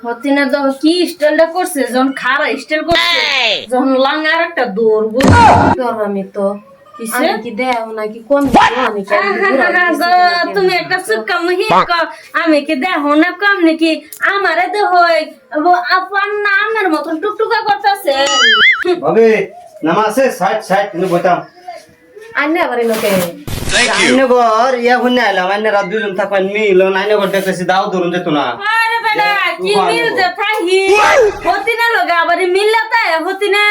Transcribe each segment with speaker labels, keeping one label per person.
Speaker 1: হতি না তো কি স্টাইলটা করছে যখন খারা স্টাইল করছে যখন লাঙ্গার একটা দৌড়
Speaker 2: আমি তো
Speaker 1: কিসে
Speaker 2: আমি কি দেও নাকি কম দেও আমি কি
Speaker 1: তুমি একটা সুক্কা মুহি আমি কি দেখো না কম নাকি আমারে তো হয় আপন নামের মতন টুকটুকা করতেছে
Speaker 3: ভাবে নামাজে সাইড তুমি বইতাম
Speaker 2: আন্নে আবার লোকে
Speaker 3: আইনে ঘর ইয়া হুন্না আইলাম আইনে রাত দুজন থাকবেন মিল আইনে ঘর দেখতেছি দাও ধরুন যেত না
Speaker 1: আরে বেটা কি মিল যে থাকি হতি না লগা আবার মিললাতা হতি না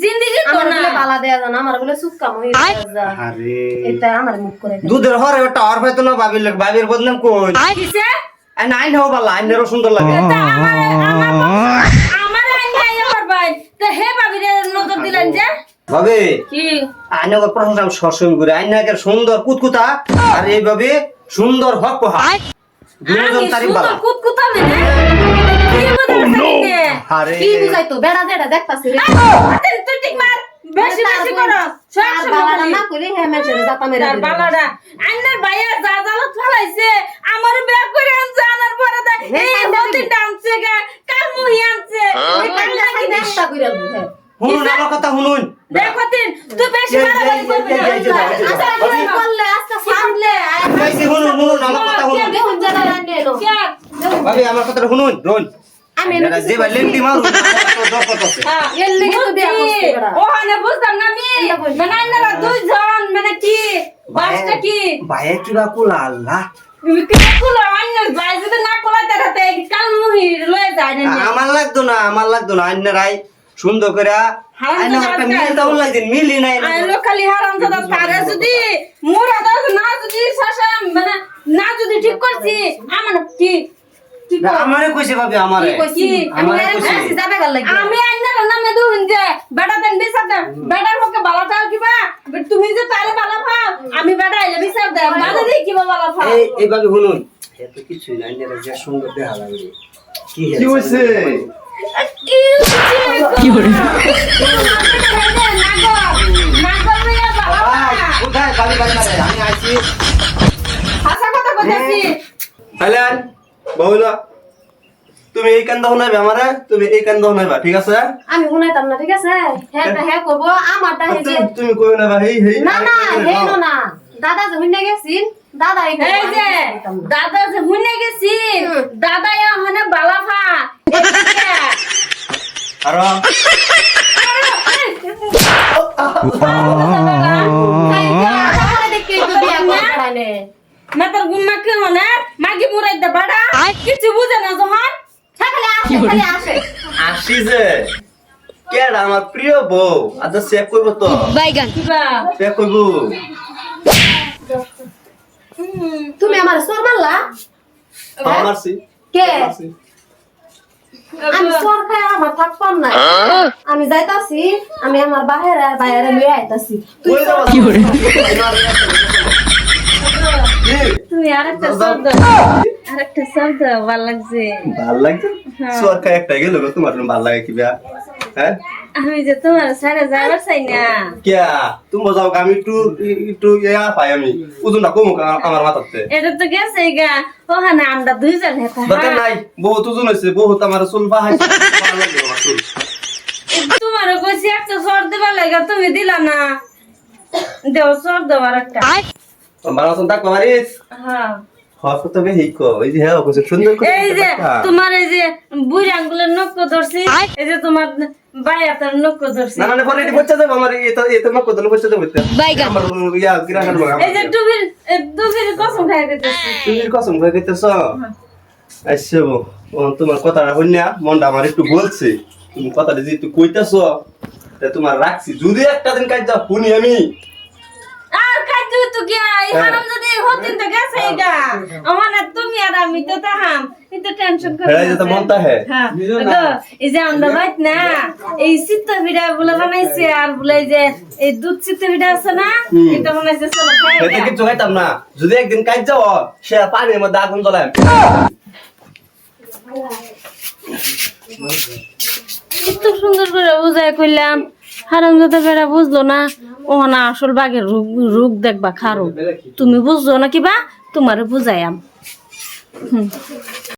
Speaker 1: জিন্দেগি তো
Speaker 2: আমার
Speaker 1: না
Speaker 2: বলে পালা দেয়া জানা আমার বলে সুক্কা মহি যা
Speaker 3: আরে
Speaker 2: এটা আমার মুখ করে
Speaker 3: দুধের হরে ওটা আর হয়তো না বাবির বদনাম কই
Speaker 1: কিসে
Speaker 3: আইন আইন হও বালা আইনেরও সুন্দর লাগে
Speaker 1: আমার আইনা আইয়া পারবাই তো হে ভাবিরে নজর দিলেন যে
Speaker 3: ভাবে
Speaker 1: কি
Speaker 3: আইনে ঘর প্রশংসা সবসময় করে আইনে একের সুন্দর কুতকুতা আর এইভাবে সুন্দর হক পোহা দুজন তারিখ বালা
Speaker 1: কুতকুতা মানে কি বলতে
Speaker 3: আরে
Speaker 2: কি বুঝাইতো বেড়া যেটা দেখতাছি রে
Speaker 1: তুই ঠিক মার বেশি বেশি করো সব
Speaker 2: আর
Speaker 1: সময়
Speaker 2: বালাটা না কইলে হে মেছেরে জাতা মেরে
Speaker 1: তার বালাডা আন্নার ভাইয়া যা জালত ফলাইছে আমার বিয়া করে আনছে আনার পরে দা এই হতে ডান্সে গা কাল মুহি আনছে
Speaker 2: ওই কান্না কি দেখতা কইরা হে
Speaker 3: শুনুন আমার কথা শুনুন
Speaker 1: দেখো তিন তুই বেশি মারামারি করবি না
Speaker 2: আচ্ছা কি করলে আজকে সামলে
Speaker 3: শুনুন আমার কথা শুনুন
Speaker 2: দেখুন জানা রান্নে এলো
Speaker 3: ভাবি আমার কথাটা শুনুন রোন
Speaker 2: আমি
Speaker 3: যে লেন্ডি মারু তো কত আছে
Speaker 2: এর লেগে তো বিয়া করছি বেড়া
Speaker 1: ওখানে বুঝতাম না আমি মানে আন্নারা দুইজন মানে কি বাসটা কি
Speaker 3: ভাইয়ে কিবা কুলা আল্লাহ
Speaker 1: তুমি কি কুলো আন্নার ভাই যদি না কোলা তারাতে কাল মুহি লয়ে যায় না
Speaker 3: আমার লাগতো না আন্নারাই সুন্দর করে আইনা একটা মিল দাও লাগদিন মিলি নাই
Speaker 1: আইলো খালি হারাম দাদা তারে যদি মোরা দাদা না যদি শাসা মানে না যদি ঠিক করছি আমার কি
Speaker 3: আমারে কইছে ভাবি আমারে
Speaker 1: কি
Speaker 3: আমারে কইছে
Speaker 2: যাবে গাল লাগি
Speaker 1: আমি আইনার নামে দুন যে বেটা দেন বিচার দেন বেটার পক্ষে ভালো থাও কিবা তুমি যে তারে ভালো পাও আমি বেটা আইলে বিচার দেন ভালো দেই কিবা ভালো পাও
Speaker 3: এই ভাবি শুনুন এত কিছু নাই না যে সুন্দর দেখা লাগে কি হইছে
Speaker 1: কি করে নাগর ভাইয়া ভালো
Speaker 3: কোথায় বাড়ি মারে আমি আইছি
Speaker 1: হাসা কথা কইতাছি
Speaker 4: হাইলান বহুলা তুমি এই কান্দা হনাইবে আমারে তুমি এই কান্দা হনাইবা ঠিক আছে
Speaker 2: আমি শুনাইতাম না ঠিক আছে হ্যাঁ করব আমারটা হে যে
Speaker 4: তুমি কইও না ভাই হেই
Speaker 2: না না হে না দাদা যে হুন্না গেছিন দাদা
Speaker 1: এই যে দাদা যে হুনে গেছি দাদা এখানে বালাফা
Speaker 4: আর
Speaker 2: দেখতে তো বিয়া করবানে
Speaker 1: মাতার গুম্মা কি হনে মাগি মুরাই দে বাড়া কিছু বুঝে না যখন
Speaker 2: খালি আসে
Speaker 4: আসি যে কেডা আমার প্রিয় বউ আচ্ছা চেক করব তো
Speaker 1: কিবা
Speaker 4: চেক করব
Speaker 2: তুমি আমার সর মারলা
Speaker 4: মারছি
Speaker 2: কে আমি সর খাই আমার থাকতাম না আমি যাইতাছি আমি আমার বাইরে লইয়া আইতাছি তুই
Speaker 4: কই যাবা
Speaker 3: কি করে
Speaker 1: তুমি আরেকটা শব্দ ভালো লাগছে
Speaker 4: ভাল লাগছে সরকার একটা গেল তোমার ভাল লাগে কি বিয়া হ্যাঁ
Speaker 1: আমি যে তোমার সারা যাবার চাই না
Speaker 4: কিয়া তুমি যাও আমি একটু ইয়া পাই আমি ওজনটা কমুক আমার মাথাতে
Speaker 1: এটা তো গেছে গা ওখানে আমরা দুইজন হেতা
Speaker 4: দরকার নাই বহুত ওজন হয়েছে বহুত আমার চুল বাহাইছে ভালো লাগে আমার চুল
Speaker 1: তোমারও কইছি একটা সর দেবার লাগা তুমি দিলা না দেও সর দেওয়ার একটা
Speaker 4: বানাসন তাক মারিস
Speaker 1: হ্যাঁ
Speaker 4: হস তো বে হিকো এই যে হ্যাঁ কইছে সুন্দর করে
Speaker 1: এই যে তোমার এই যে বুড়ি আঙ্গুলের নখ ধরছি এই যে তোমার বাইয়াতের নখ ধরছি
Speaker 4: না না পরে এটি বচ্চা দেব আমার এটা মা কত বচ্চা দেব আমার ইয়া গিরা কাটবো
Speaker 1: এই যে ডুবির কসম খাই দিতেছি
Speaker 4: তুমি কসম করে কইতেছ আইসো তোমার কথাটা হইনা মনটা আমার একটু বলছে তুমি কথাটা যে তুই কইতাছ তা তোমার রাখছি যদি একটা দিন কাজ যা শুনি আমি
Speaker 1: আর কাজু তো কি এই হারাম যদি হতেন তো গেছে এটা আমার তুমি আর আমি তো তাহাম কিন্তু টেনশন করে
Speaker 4: হ্যাঁ এটা মনটা হ্যাঁ
Speaker 1: হ্যাঁ এই যে আমরা বাইত না এই সিত্তা ভিড়া বলে বানাইছে আর বলে যে এই দুধ সিত্তা ভিড়া আছে না এটা বানাইছে চলো খাই
Speaker 4: এটা কিছু খাইতাম না যদি একদিন কাজ যাও সে পানির মধ্যে আগুন জ্বলায়
Speaker 1: এত সুন্দর করে বুঝাই কইলাম হারাম যদি বেড়া বুঝলো না ও না আসল বাঘের রোগ দেখবা খারো তুমি বুঝছো না কিবা তোমারে বুঝাইয়াম